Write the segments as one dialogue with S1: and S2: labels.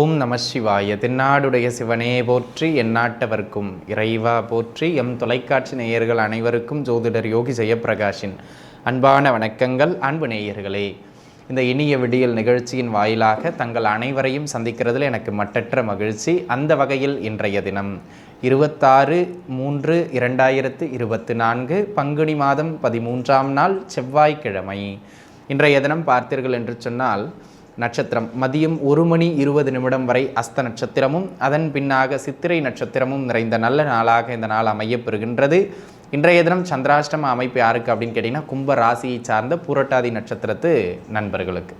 S1: ஓம் நம சிவாய. தென்னாடுடைய சிவனே போற்றி, எந்நாட்டவர்க்கும் இறைவா போற்றி. எம் தொலைக்காட்சி நேயர்கள் அனைவருக்கும் ஜோதிடர் யோகி ஜெயப்பிரகாஷின் அன்பான வணக்கங்கள். அன்பு நேயர்களே, இந்த இனிய விடியல் நிகழ்ச்சியின் வாயிலாக தங்கள் அனைவரையும் சந்திக்கிறதுல எனக்கு மட்டற்ற மகிழ்ச்சி. அந்த வகையில் இன்றைய தினம் 26/3/2024 பங்குனி மாதம் 13ஆம் நாள் செவ்வாய்க்கிழமை. இன்றைய தினம் பார்த்தீர்கள் என்று சொன்னால், நட்சத்திரம் மதியம் 1:20 வரை அஸ்த நட்சத்திரமும் அதன் பின்னாக சித்திரை நட்சத்திரமும் நிறைந்த நல்ல நாளாக இந்த நாள் அமையப்பெறுகின்றது. இன்றைய தினம் சந்திராஷ்டம அமைப்பு யாருக்கு அப்படின்னு கேட்டிங்கன்னா, கும்ப ராசியை சார்ந்த பூரட்டாதி நட்சத்திரத்து நண்பர்களுக்கு.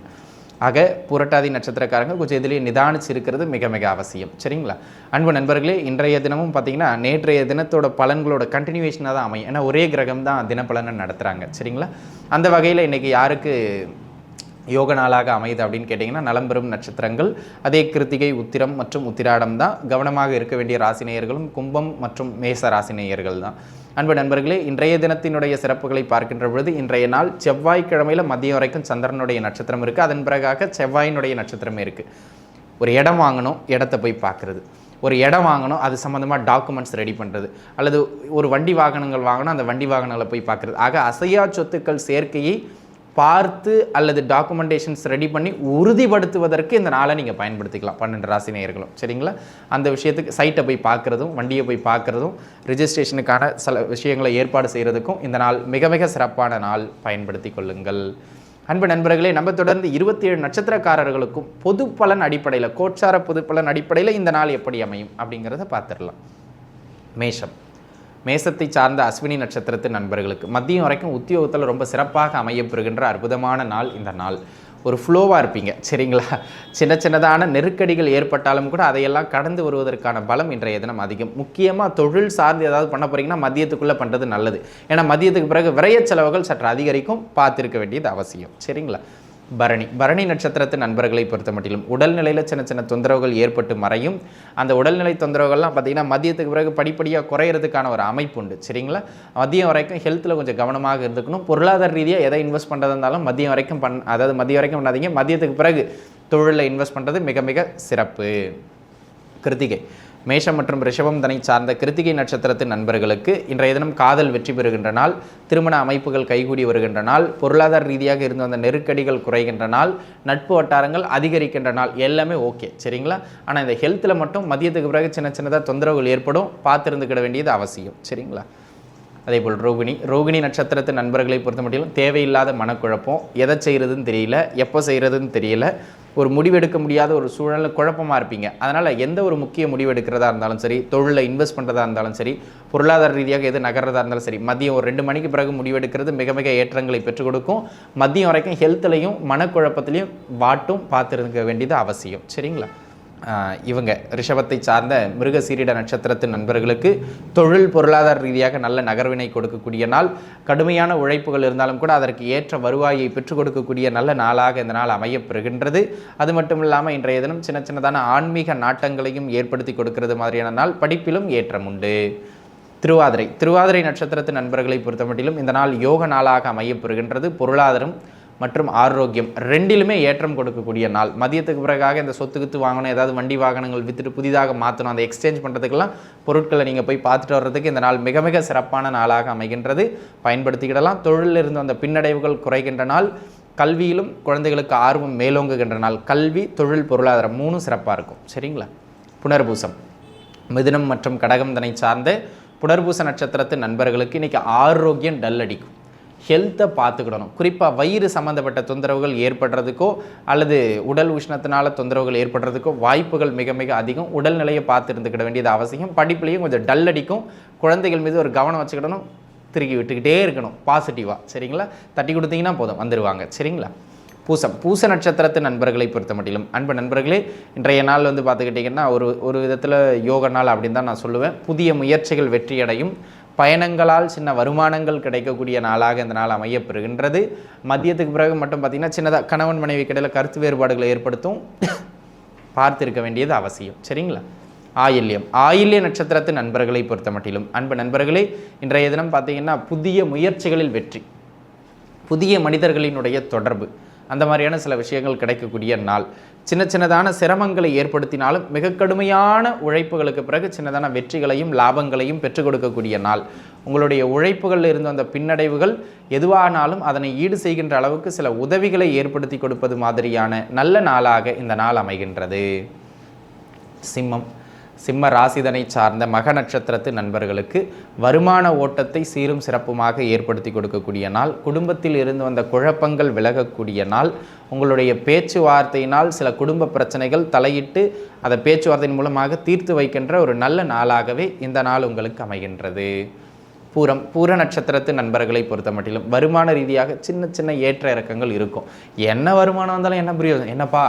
S1: ஆக பூரட்டாதி நட்சத்திரக்காரங்க கொஞ்சம் இதிலேயே நிதானிச்சு இருக்கிறது மிக மிக அவசியம். சரிங்களா அன்பு நண்பர்களே, இன்றைய தினமும் பார்த்திங்கன்னா நேற்றைய தினத்தோட பலன்களோட கண்டினியூவேஷனாக தான் அமையும். ஏன்னா ஒரே கிரகம் தான் தினப்பலனை நடத்துகிறாங்க. சரிங்களா, அந்த வகையில் இன்றைக்கி யாருக்கு யோக நாளாக அமையுது அப்படின்னு கேட்டிங்கன்னா, நலம்பெறும் நட்சத்திரங்கள் அதே கிருத்திகை, உத்திரம் மற்றும் உத்திராடம் தான். கவனமாக இருக்க வேண்டிய ராசினேயர்களும் கும்பம் மற்றும் மேச ராசினேயர்கள் தான். அன்பு நண்பர்களே, இன்றைய தினத்தினுடைய சிறப்புகளை பார்க்கின்ற பொழுது, இன்றைய நாள் செவ்வாய்க்கிழமையில் மதியம் வரைக்கும் சந்திரனுடைய நட்சத்திரம் இருக்குது. அதன் பிறகாக செவ்வாயினுடைய நட்சத்திரமே இருக்குது. ஒரு இடம் வாங்கணும், இடத்த போய் பார்க்குறது. ஒரு இடம் வாங்கணும், அது சம்மந்தமாக டாக்குமெண்ட்ஸ் ரெடி பண்ணுறது. அல்லது ஒரு வண்டி வாகனங்கள் வாங்கணும், அந்த வண்டி வாகனங்களை போய் பார்க்குறது. ஆக அசையா சொத்துக்கள் சேர்க்கையை பார்த்து அல்லது டாக்குமெண்டேஷன்ஸ் ரெடி பண்ணி உறுதிப்படுத்துவதற்கு இந்த நாளை நீங்கள் பயன்படுத்திக்கலாம் 12 ராசி நேயர்களும். சரிங்களா, அந்த விஷயத்துக்கு சைட்டை போய் பார்க்குறதும், வண்டியை போய் பார்க்குறதும், ரிஜிஸ்ட்ரேஷனுக்கான சில விஷயங்களை ஏற்பாடு செய்கிறதுக்கும் இந்த நாள் மிக மிக சிறப்பான நாள். பயன்படுத்தி கொள்ளுங்கள். அன்பு நண்பர்களே, நம்ம தொடர்ந்து 27 நட்சத்திரக்காரர்களுக்கும் பொது பலன் அடிப்படையில், கோட்சார பொது பலன் அடிப்படையில் இந்த நாள் எப்படி அமையும் அப்படிங்கிறத பார்த்துடலாம். மேஷம், மேசத்தை சார்ந்த அஸ்வினி நட்சத்திரத்து நண்பர்களுக்கு மதியம் வரைக்கும் உத்தியோகத்தில் ரொம்ப சிறப்பாக அமையப்பெறுகின்ற அற்புதமான நாள் இந்த நாள். ஒரு ஃப்ளோவாக இருப்பீங்க. சரிங்களா, சின்ன சின்னதான நெருக்கடிகள் ஏற்பட்டாலும் கூட அதையெல்லாம் கடந்து வருவதற்கான பலம் இன்றைய தினம் அதிகம். முக்கியமாக தொழில் சார்ந்து ஏதாவது பண்ண போகிறீங்கன்னா மதியத்துக்குள்ளே பண்ணுறது நல்லது. ஏன்னா மதியத்துக்கு பிறகு விரைய செலவுகள் சற்று அதிகரிக்கும், பார்த்துருக்க வேண்டியது அவசியம். சரிங்களா, பரணி நட்சத்திரத்து நண்பர்களை பொறுத்த மட்டிலும் உடல்நிலையில் சின்ன சின்ன தொந்தரவுகள் ஏற்பட்டு மறையும். அந்த உடல்நிலை தொந்தரவுகள்லாம் பார்த்திங்கன்னா மதியத்துக்கு பிறகு படிப்படியாக குறையிறதுக்கான ஒரு அமைப்பு உண்டு. சரிங்களா, மதியம் வரைக்கும் ஹெல்த்தில் கொஞ்சம் கவனமாக இருந்துக்கணும். பொருளாதார ரீதியாக எதை இன்வெஸ்ட் பண்ணுறதா இருந்தாலும் மதியம் வரைக்கும் மதியம் வரைக்கும் பண்ணாதீங்க. மதியத்துக்கு பிறகு தொழிலில் இன்வெஸ்ட் பண்ணுறது மிக மிக சிறப்பு. கிருத்திகை, மேஷம் மற்றும் ரிஷபம் தனை சார்ந்த கிருத்திகை நட்சத்திரத்தின் நண்பர்களுக்கு இன்றைய தினம் காதல் வெற்றி பெறுகின்ற நாள், திருமண அமைப்புகள் கைகூடி வருகின்ற நாள், பொருளாதார ரீதியாக இருந்த அந்த நெருக்கடிகள் குறைகின்ற நாள், நட்பு வட்டாரங்கள் அதிகரிக்கின்ற நாள், எல்லாமே ஓகே. சரிங்களா, ஆனால் இந்த ஹெல்த்தில் மட்டும் மதியத்துக்கு பிறகு சின்ன சின்னதாக தொந்தரவுகள் ஏற்படும், பார்த்துருந்துக்கிட வேண்டியது அவசியம். சரிங்களா, அதேபோல் ரோகிணி நட்சத்திரத்து நண்பர்களை பொறுத்த மட்டும் தேவையில்லாத மனக்குழப்பம், எதை செய்கிறதுன்னு தெரியல, எப்போ செய்கிறதுன்னு தெரியல, ஒரு முடிவெடுக்க முடியாத ஒரு சூழலில் குழப்பமாக இருப்பீங்க. அதனால் எந்த ஒரு முக்கிய முடிவெடுக்கிறதா இருந்தாலும் சரி, தொழிலில் இன்வெஸ்ட் பண்ணுறதா இருந்தாலும் சரி, பொருளாதார ரீதியாக எது நகர்றதா இருந்தாலும் சரி, மதியம் ஒரு 2 மணிக்கு பிறகு முடிவெடுக்கிறது மிக மிக ஏற்றங்களை பெற்றுக் கொடுக்கும். மதியம் வரைக்கும் ஹெல்த்லையும் மனக்குழப்பத்திலையும் வாட்டும் பார்த்துருக்க வேண்டியது அவசியம். சரிங்களா, இவங்க ரிஷபத்தை சார்ந்த மிருகசீரிட நட்சத்திரத்தின் நண்பர்களுக்கு தொழில் பொருளாதார ரீதியாக நல்ல நகர்வினை கொடுக்கக்கூடிய நாள். கடுமையான உழைப்புகள் இருந்தாலும் கூட அதற்கு ஏற்ற வருவாயை பெற்றுக் கொடுக்கக்கூடிய நல்ல நாளாக இந்த நாள் அமையப்பெறுகின்றது. அது மட்டும் இல்லாமல் இன்றைய தினம் சின்ன சின்னதான ஆன்மீக நாட்டங்களையும் ஏற்படுத்தி கொடுக்கிறது மாதிரியான நாள். படிப்பிலும் ஏற்றம் உண்டு. திருவாதிரை நட்சத்திரத்தின் நண்பர்களை பொறுத்த மட்டிலும் இந்த நாள் யோக நாளாக அமையப்பெறுகின்றது. பொருளாதாரம் மற்றும் ஆரோக்கியம் ரெண்டிலுமே ஏற்றம் கொடுக்கக்கூடிய நாள். மதியத்துக்கு பிறகாக இந்த சொத்துக்குத்து வாங்கணும், ஏதாவது வண்டி வாகனங்கள் விற்றுட்டு புதிதாக மாற்றணும், அந்த எக்ஸ்சேஞ்ச் பண்ணுறதுக்கெல்லாம் பொருட்களை நீங்கள் போய் பார்த்துட்டு வர்றதுக்கு இந்த நாள் மிக மிக சிறப்பான நாளாக அமைகின்றது. பயன்படுத்திக்கிடலாம். தொழிலில் இருந்த அந்த பின்னடைவுகள் குறைகின்ற நாள். கல்வியிலும் குழந்தைகளுக்கு ஆர்வம் மேலோங்குகின்ற நாள். கல்வி, தொழில், பொருளாதாரம் 3 சிறப்பாக இருக்கும். சரிங்களா, புனர்பூசம், மிதுனம் மற்றும் கடகம் தனை சார்ந்த புனர்பூச நட்சத்திரத்து நண்பர்களுக்கு இன்றைக்கி ஆரோக்கியம் டல் அடிக்கும். ஹெல்த்தை பார்த்துக்கிடணும். குறிப்பாக வயிறு சம்மந்தப்பட்ட தொந்தரவுகள் ஏற்படுறதுக்கோ அல்லது உடல் உஷ்ணத்தினால தொந்தரவுகள் ஏற்படுறதுக்கோ வாய்ப்புகள் மிக மிக அதிகம். உடல்நிலையை பார்த்து இருந்துக்கிட வேண்டியது அவசியம். படிப்புலையும் கொஞ்சம் டல் அடிக்கும். குழந்தைகள் மீது ஒரு கவனம் வச்சுக்கிடணும். திருக்கி விட்டுக்கிட்டே இருக்கணும் பாசிட்டிவாக. சரிங்களா, தட்டி கொடுத்தீங்கன்னா போதும், வந்துடுவாங்க. சரிங்களா, பூச நட்சத்திரத்து நண்பர்களை பொறுத்த மட்டிலும் அன்பு நண்பர்களே, இன்றைய நாள் பார்த்துக்கிட்டிங்கன்னா ஒரு விதத்தில் யோக நாள் அப்படின்னு தான் நான் சொல்லுவேன். புதிய முயற்சிகள் வெற்றியடையும். பயணங்களால் சின்ன வருமானங்கள் கிடைக்கக்கூடிய நாளாக இந்த நாள் அமையப்பெறுகின்றது. மதியத்துக்கு பிறகு மட்டும் பார்த்திங்கன்னா சின்னதாக கணவன் மனைவி கிடையில் கருத்து வேறுபாடுகளை ஏற்படுத்தும், பார்த்திருக்க வேண்டியது அவசியம். சரிங்களா, ஆயில்ய நட்சத்திரத்து நண்பர்களை பொறுத்த மட்டிலும் அன்பு நண்பர்களே, இன்றைய தினம் பார்த்திங்கன்னா புதிய முயற்சிகளில் வெற்றி, புதிய மனிதர்களினுடைய தொடர்பு, அந்த மாதிரியான சில விஷயங்கள் கிடைக்கக்கூடிய நாள். சின்ன சின்னதான சிரமங்களை ஏற்படுத்தினாலும் மிக கடுமையான உழைப்புகளுக்கு பிறகு சின்னதான வெற்றிகளையும் லாபங்களையும் பெற்றுக் கொடுக்கக்கூடிய நாள். உங்களுடைய உழைப்புகளில் இருந்த அந்த பின்னடைவுகள் எதுவானாலும் அதனை ஈடு செய்கின்ற அளவுக்கு சில உதவிகளை ஏற்படுத்தி கொடுப்பது மாதிரியான நல்ல நாளாக இந்த நாள் அமைகின்றது. சிம்மம். சிம்ம ராசிதனை சார்ந்த மக நட்சத்திரத்து நண்பர்களுக்கு வருமான ஓட்டத்தை சீரும் சிறப்புமாக ஏற்படுத்தி கொடுக்கக்கூடிய நாள். குடும்பத்தில் இருந்து வந்த குழப்பங்கள் விலகக்கூடிய நாள். உங்களுடைய பேச்சுவார்த்தையினால் சில குடும்ப பிரச்சனைகள் தலையிட்டு அதை பேச்சுவார்த்தையின் மூலமாக தீர்த்து வைக்கின்ற ஒரு நல்ல நாளாகவே இந்த நாள் உங்களுக்கு அமைகின்றது. பூரம். பூர நட்சத்திரத்து நண்பர்களை பொறுத்த மட்டிலும் வருமான ரீதியாக சின்ன சின்ன ஏற்ற இறக்கங்கள் இருக்கும். என்ன வருமானம் வந்தாலும் என்ன பிரயோஜனம், என்னப்பா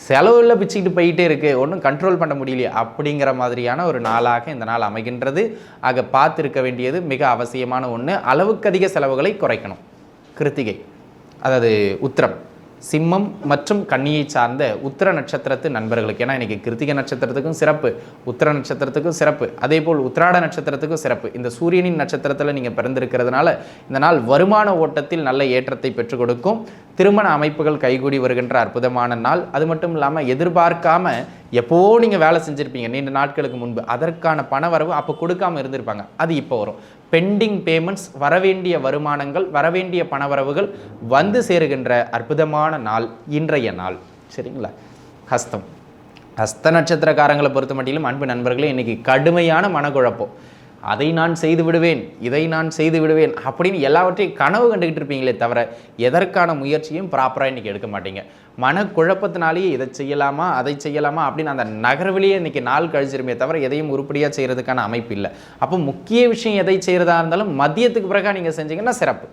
S1: செலவில் பிச்சுக்கிட்டு போயிட்டே இருக்குது, ஒன்றும் கண்ட்ரோல் பண்ண முடியலையே அப்படிங்கிற மாதிரியான ஒரு நாளாக இந்த நாள் அமைகின்றது. ஆக பார்த்துருக்க வேண்டியது மிக அவசியமான ஒன்று, அளவுக்கு அதிக செலவுகளை குறைக்கணும். கிருத்திகை, அதாவது உத்திரம், சிம்மம் மற்றும் கன்னியை சார்ந்த உத்திர நட்சத்திரத்து நண்பர்களுக்கு, ஏன்னா இன்றைக்கி கிருத்திகை நட்சத்திரத்துக்கும் சிறப்பு, உத்திர நட்சத்திரத்துக்கும் சிறப்பு, அதே போல் உத்திராட நட்சத்திரத்துக்கும் சிறப்பு. இந்த சூரியனின் நட்சத்திரத்தில் நீங்கள் பிறந்திருக்கிறதுனால இந்த நாள் வருமான ஓட்டத்தில் நல்ல ஏற்றத்தை பெற்றுக் கொடுக்கும். திருமண அமைப்புகள் கைகூடி வருகின்ற அற்புதமான நாள். அது மட்டும் இல்லாமல் எதிர்பார்க்காம எப்போ நீங்கள் வேலை செஞ்சுருப்பீங்க நீண்ட நாட்களுக்கு முன்பு, அதற்கான பண வரவு அப்போ கொடுக்காமல் இருந்திருப்பாங்க, அது இப்போ வரும். பெண்டிங் பேமெண்ட்ஸ், வரவேண்டிய வருமானங்கள், வரவேண்டிய பணவரவுகள் வந்து சேருகின்ற அற்புதமான நாள் இன்றைய நாள். சரிங்களா? ஹஸ்தம். ஹஸ்த நட்சத்திரக்காரங்களை பொறுத்த மட்டிலும் அன்பு நண்பர்களே, இன்றைக்கி கடுமையான மனக்குழப்பம். அதை நான் செய்து விடுவேன், இதை நான் செய்து விடுவேன் அப்படின்னு எல்லாவற்றையும் கனவு கண்டுகிட்டு இருப்பீங்களே தவிர எதற்கான முயற்சியும் ப்ராப்பராக இன்றைக்கி எடுக்க மாட்டீங்க. மனக்குழப்பத்தினாலேயே இதை செய்யலாமா அதை செய்யலாமா அப்படின்னு அந்த நகர்விலேயே இன்றைக்கி நாள் கழிச்சிருமே தவிர எதையும் உருப்படியாக செய்கிறதுக்கான அமைப்பு இல்லை. அப்போ முக்கிய விஷயம் எதை செய்கிறதா இருந்தாலும் மதியத்துக்கு பிறகு நீங்கள் செஞ்சீங்கன்னா சிறப்பு.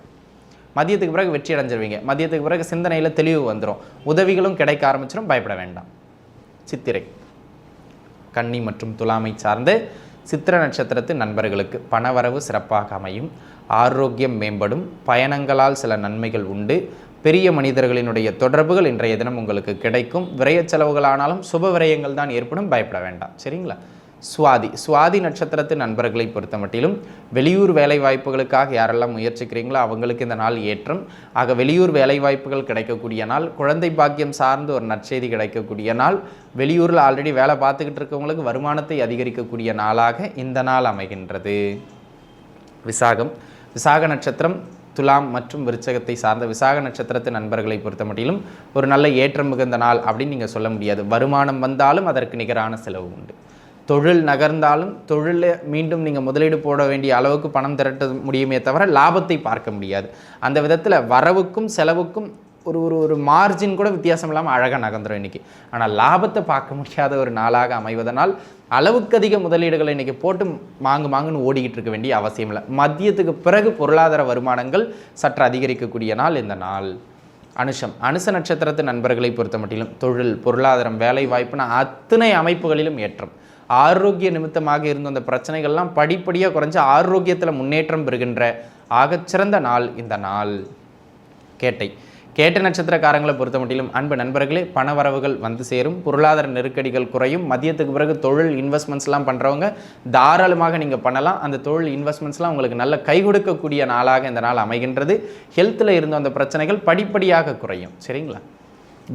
S1: மதியத்துக்கு பிறகு வெற்றி அடைஞ்சிருவீங்க. மதியத்துக்கு பிறகு சிந்தனையில் தெளிவு வந்துடும், உதவிகளும் கிடைக்க ஆரம்பிச்சிடும், பயப்பட வேண்டாம். சித்திரை. கன்னி மற்றும் துலாமை சார்ந்த சித்திர நட்சத்திரத்து நண்பர்களுக்கு பணவரவு சிறப்பாக அமையும், ஆரோக்கியம் மேம்படும், பயணங்களால் சில நன்மைகள் உண்டு, பெரிய மனிதர்களினுடைய தொடர்புகள் இன்றைய தினம் உங்களுக்கு கிடைக்கும். விரய செலவுகளானாலும் சுப விரயங்கள் தான் ஏற்படும், பயப்பட வேண்டாம். சரிங்களா? சுவாதி. சுவாதி நட்சத்திரத்து நண்பர்களை பொறுத்த மட்டிலும் வெளியூர் வேலை வாய்ப்புகளுக்காக யாரெல்லாம் முயற்சிக்கிறீங்களோ அவங்களுக்கு இந்த நாள் ஏற்றம். ஆக வெளியூர் வேலை வாய்ப்புகள் கிடைக்கக்கூடிய நாள், குழந்தை பாக்கியம் சார்ந்து ஒரு நற்செய்தி கிடைக்கக்கூடிய நாள், வெளியூரில் ஆல்ரெடி வேலை பார்த்துக்கிட்டு இருக்கவங்களுக்கு வருமானத்தை அதிகரிக்கக்கூடிய நாளாக இந்த நாள் அமைகின்றது. விசாகம். விசாக நட்சத்திரம் துலாம் மற்றும் விருச்சகத்தை சார்ந்த விசாக நட்சத்திரத்து நண்பர்களை பொறுத்த மட்டிலும் ஒரு நல்ல ஏற்றம் மிகுந்த நாள் அப்படின்னு நீங்கள் சொல்ல முடியாது. வருமானம் வந்தாலும் அதற்கு நிகரான செலவு உண்டு. தொழில் நகர்ந்தாலும் தொழிலில் மீண்டும் நீங்கள் முதலீடு போட வேண்டிய அளவுக்கு பணம் திரட்ட முடியுமே தவிர லாபத்தை பார்க்க முடியாது. அந்த விதத்தில் வரவுக்கும் செலவுக்கும் ஒரு ஒரு ஒரு மார்ஜின் கூட வித்தியாசம் இல்லாமல் அழகாக நகர்ந்துடும் இன்றைக்கி. ஆனால் லாபத்தை பார்க்க முடியாத ஒரு நாளாக அமைவதனால் அளவுக்கு அதிக முதலீடுகளை இன்றைக்கி போட்டு மாங்குன்னு ஓடிக்கிட்டு இருக்க வேண்டிய அவசியம் இல்லை. மதியத்துக்கு பிறகு பொருளாதார வருமானங்கள் சற்று அதிகரிக்கக்கூடிய நாள் இந்த நாள். அனுஷம். அனுச நட்சத்திரத்து நண்பர்களை பொறுத்த மட்டிலும் தொழில், பொருளாதாரம், வேலை வாய்ப்புன அத்தனை அமைப்புகளிலும் ஏற்றம். ஆரோக்கிய நிமித்தமாக இருந்த அந்த பிரச்சனைகள்லாம் படிப்படியாக குறைஞ்சு ஆரோக்கியத்தில் முன்னேற்றம் பெறுகின்ற ஆகச்சிறந்த நாள் இந்த நாள். கேட்டை. கேட்ட நட்சத்திரக்காரங்களை பொறுத்த மட்டிலும் அன்பு நண்பர்களே, பணவரவுகள் வந்து சேரும், பொருளாதார நெருக்கடிகள் குறையும். மதியத்துக்கு பிறகு தொழில் இன்வெஸ்ட்மெண்ட்ஸ்லாம் பண்ணுறவங்க தாராளமாக நீங்கள் பண்ணலாம். அந்த தொழில் இன்வெஸ்ட்மெண்ட்ஸ்லாம் உங்களுக்கு நல்ல கை கொடுக்கக்கூடிய நாளாக இந்த நாள் அமைகின்றது. ஹெல்த்தில் இருந்த அந்த பிரச்சனைகள் படிப்படியாக குறையும். சரிங்களா?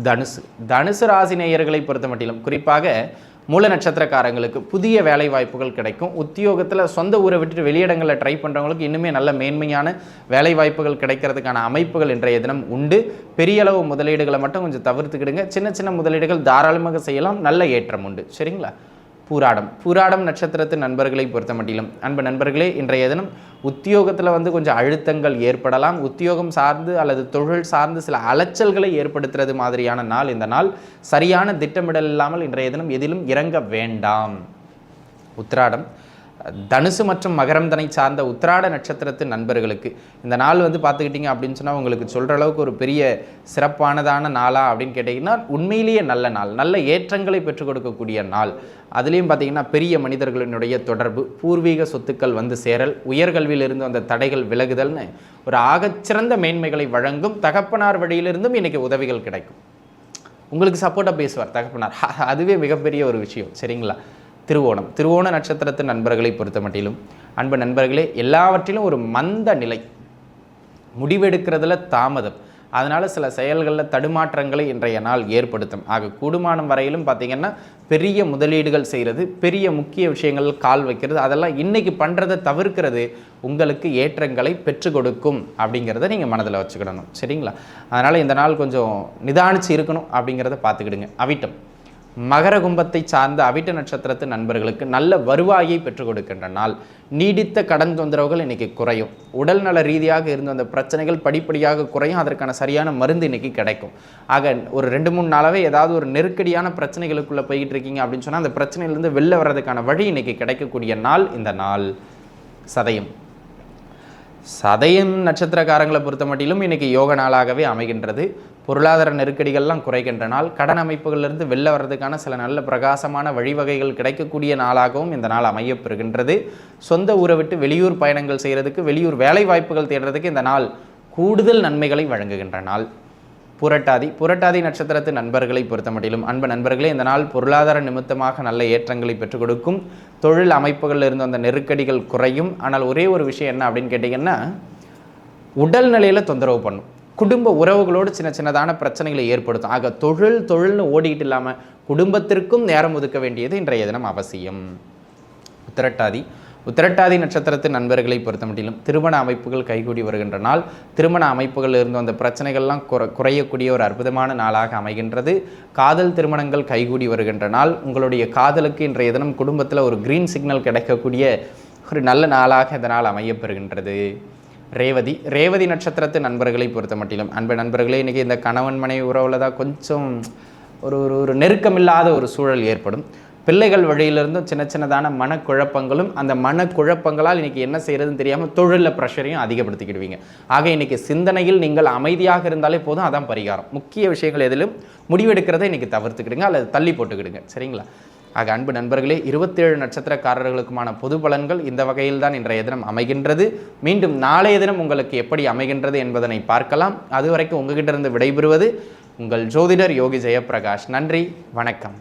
S1: தனுசு. தனுசு ராசி நேயர்களை பொறுத்த மட்டிலும் குறிப்பாக மூல நட்சத்திரக்காரங்களுக்கு புதிய வேலை வாய்ப்புகள் கிடைக்கும். உத்தியோகத்தில் சொந்த ஊரை விட்டுட்டு வெளியிடங்களில் ட்ரை பண்ணுறவங்களுக்கு இன்னுமே நல்ல மேன்மையான வேலை வாய்ப்புகள் கிடைக்கிறதுக்கான அமைப்புகள் இன்றைய தினம் உண்டு. பெரிய அளவு முதலீடுகளை மட்டும் கொஞ்சம் தவிர்த்துக்கிடுங்க. சின்ன சின்ன முதலீடுகள் தாராளமாக செய்யலாம், நல்ல ஏற்றம் உண்டு. சரிங்களா? பூராடம். பூராடம் நட்சத்திரத்து நண்பர்களை பொறுத்த மட்டிலும் அன்பு நண்பர்களே, இன்றைய தினம் உத்தியோகத்தில் கொஞ்சம் அழுத்தங்கள் ஏற்படலாம். உத்தியோகம் சார்ந்து அல்லது தொழில் சார்ந்து சில அலைச்சல்களை ஏற்படுத்துறது மாதிரியான நாள் இந்த நாள். சரியான திட்டமிடல் இல்லாமல் இன்றைய தினம் எதிலும் இறங்க வேண்டாம். உத்திராடம். தனுசு மற்றும் மகரம் தனை சார்ந்த உத்திராட நட்சத்திரத்து நண்பர்களுக்கு இந்த நாள் பார்த்துக்கிட்டிங்க அப்படின்னு சொன்னால் உங்களுக்கு சொல்கிற அளவுக்கு ஒரு பெரிய சிறப்பானதான நாளா அப்படின்னு கேட்டிங்கன்னா உண்மையிலேயே நல்ல நாள், நல்ல ஏற்றங்களை பெற்றுக் கொடுக்கக்கூடிய நாள். அதுலேயும் பார்த்திங்கன்னா பெரிய மனிதர்களினுடைய தொடர்பு, பூர்வீக சொத்துக்கள் வந்து சேரல், உயர்கல்வியிலிருந்து அந்த தடைகள் விலகுதல்னு ஒரு ஆகச்சிறந்த மேன்மைகளை வழங்கும். தகப்பனார் வழியிலிருந்தும் இன்றைக்கி உதவிகள் கிடைக்கும். உங்களுக்கு சப்போர்ட்டாக பேசுவார் தகப்பனார், அதுவே மிகப்பெரிய ஒரு விஷயம். சரிங்களா? திருவோணம். திருவோண நட்சத்திரத்து நண்பர்களை பொறுத்த மட்டிலும் அன்பு நண்பர்களே, எல்லாவற்றிலும் ஒரு மந்த நிலை, முடிவெடுக்கிறதுல தாமதம், அதனால் சில செயல்களில் தடுமாற்றங்களை இன்றைய நாள் ஏற்படுத்தும். ஆக கூடுமானம் வரையிலும் பார்த்திங்கன்னா பெரிய முதலீடுகள் செய்கிறது, பெரிய முக்கிய விஷயங்கள் கால் வைக்கிறது, அதெல்லாம் இன்றைக்கி பண்ணுறதை தவிர்க்கிறது உங்களுக்கு ஏற்றங்களை பெற்று கொடுக்கும் அப்படிங்கிறத நீங்கள் மனதில் வச்சுக்கிடணும். சரிங்களா? அதனால் இந்த நாள் கொஞ்சம் நிதானித்து இருக்கணும் அப்படிங்கிறத பார்த்துக்கிடுங்க. அவிட்டம், மகர கும்பத்தை சார்ந்த அவிட்ட நட்சத்திரத்து நண்பர்களுக்கு நல்ல வருவாயை பெற்றுக் கொடுக்கின்ற நாள். நீடித்த கடன் தொந்தரவுகள் இன்னைக்கு குறையும். உடல் நல ரீதியாக இருந்த அந்த பிரச்சனைகள் படிப்படியாக குறையும். அதற்கான சரியான மருந்து இன்னைக்கு கிடைக்கும். ஆக ஒரு 2-3 நாளாவே ஏதாவது ஒரு நெருக்கடியான பிரச்சனைகளுக்குள்ளே போய்கிட்டு இருக்கீங்க அப்படின்னு சொன்னால் அந்த பிரச்சனையிலேருந்து வெளில வர்றதுக்கான வழி இன்னைக்கு கிடைக்கக்கூடிய நாள் இந்த நாள். சதயம், சதயம் நட்சத்திரக்காரங்களை பொறுத்த மட்டிலும் இன்னைக்கு யோக நாளாகவே அமைகின்றது. பொருளாதார நெருக்கடிகள்லாம் குறைகின்ற நாள். கடன் அமைப்புகளிலிருந்து வெளில வர்றதுக்கான சில நல்ல பிரகாசமான வழிவகைகள் கிடைக்கக்கூடிய நாளாகவும் இந்த நாள் அமையப்பெறுகின்றது. சொந்த ஊரை விட்டு வெளியூர் பயணங்கள் செய்கிறதுக்கு, வெளியூர் வேலை வாய்ப்புகள் தேடுறதுக்கு இந்த நாள் கூடுதல் நன்மைகளை வழங்குகின்ற நாள். புரட்டாதி நட்சத்திரத்து நண்பர்களை பொறுத்த மட்டிலும் அன்பு நண்பர்களே, இந்த நாள் பொருளாதார நிமித்தமாக நல்ல ஏற்றங்களை பெற்றுக் கொடுக்கும். தொழில் அமைப்புகளில் இருந்து அந்த நெருக்கடிகள் குறையும். ஆனால் ஒரே ஒரு விஷயம் என்ன அப்படின்னு கேட்டிங்கன்னா, உடல் நிலையில் தொந்தரவு பண்ணும். குடும்ப உறவுகளோடு சின்னதான பிரச்சனைகளை ஏற்படுத்தும். ஆக தொழில்னு ஓடிக்கிட்டு இல்லாமல் குடும்பத்திற்கும் நேரம் ஒதுக்க வேண்டியது இன்றைய தினம் அவசியம். உத்திரட்டாதி நட்சத்திரத்து நண்பர்களை பொறுத்த மட்டிலும் திருமண அமைப்புகள் கைகூடி வருகின்ற நாள். திருமண அமைப்புகள் இருந்து அந்த பிரச்சனைகள்லாம் குறையக்கூடிய ஒரு அற்புதமான நாளாக அமைகின்றது. காதல் திருமணங்கள் கைகூடி வருகின்ற நாள். உங்களுடைய காதலுக்கு இன்றைய தினம் குடும்பத்தில் ஒரு கிரீன் சிக்னல் கிடைக்கக்கூடிய ஒரு நல்ல நாளாக இந்த நாள் அமையப்பெறுகின்றது. ரேவதி நட்சத்திரத்து நண்பர்களை பொறுத்த மட்டிலும் அன்பு நண்பர்களே, இன்றைக்கி இந்த கணவன் மனைவி உறவில் தான் கொஞ்சம் ஒரு நெருக்கமில்லாத ஒரு சூழல் ஏற்படும். பிள்ளைகள் வழியிலிருந்தும் சின்னதான மனக்குழப்பங்களும், அந்த மனக்குழப்பங்களால் இன்றைக்கி என்ன செய்கிறதுன்னு தெரியாமல் தொழிலில் ப்ரெஷரையும் அதிகப்படுத்திக்கிடுவீங்க. ஆக இன்றைக்கி சிந்தனையில் நீங்கள் அமைதியாக இருந்தாலே போதும், அதான் பரிகாரம். முக்கிய விஷயங்கள் எதிலும் முடிவெடுக்கிறத இன்றைக்கி தவிர்த்துக்கிடுங்க அல்லது தள்ளி போட்டுக்கிடுங்க. சரிங்களா? ஆக அன்பு நண்பர்களே, 27 நட்சத்திரக்காரர்களுக்குமான பொது பலன்கள் இந்த வகையில் தான் இன்றைய தினம் அமைகின்றது. மீண்டும் நாளைய தினம் உங்களுக்கு எப்படி அமைகின்றது என்பதனை பார்க்கலாம். அதுவரைக்கும் உங்ககிட்ட இருந்து விடைபெறுவது உங்கள் ஜோதிடர் யோகி ஜெயப்பிரகாஷ். நன்றி, வணக்கம்.